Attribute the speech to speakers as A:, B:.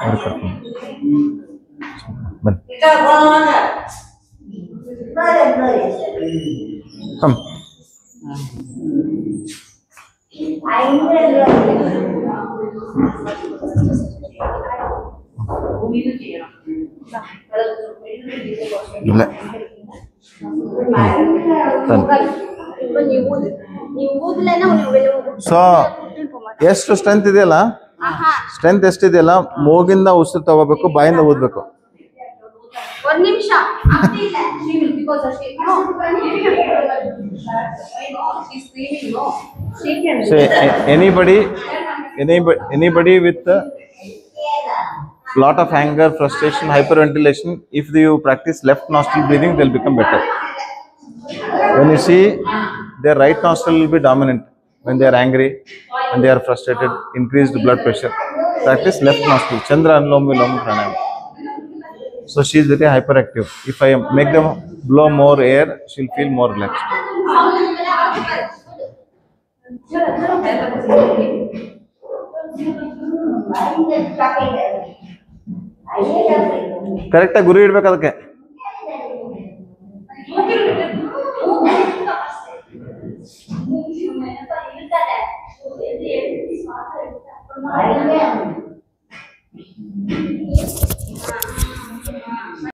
A: ಅವ್ರು ಕರ್ಕೊಂಡು ಬನ್ನಿ. ಕಮ್. ಇಲ್ಲ ಸೊ ಎಷ್ಟು ಸ್ಟ್ರೆಂತ್ ಇದೆಯಲ್ಲ, ಸ್ಟ್ರೆಂತ್ ಎಷ್ಟಿದೆಯಲ್ಲ, ಮೂಗಿಂದ ಉಸಿರು ತಗೋಬೇಕು, ಬಾಯಿಂದ ಊದ್ಬೇಕು. So anybody with a lot of anger, frustration, hyperventilation, if you practice left nostril breathing, they'll become better. When you see their right nostril will be dominant when they are angry, when they are frustrated, increased blood pressure. Practice left nostril, Chandra Anulom Vilom Pranayama. So she is very hyperactive. If I make them blow more air, she'll feel more relaxed. Correct ಆಗಿ ಗುರಿ ಇಡ್ಬೇಕು ಅದಕ್ಕೆ.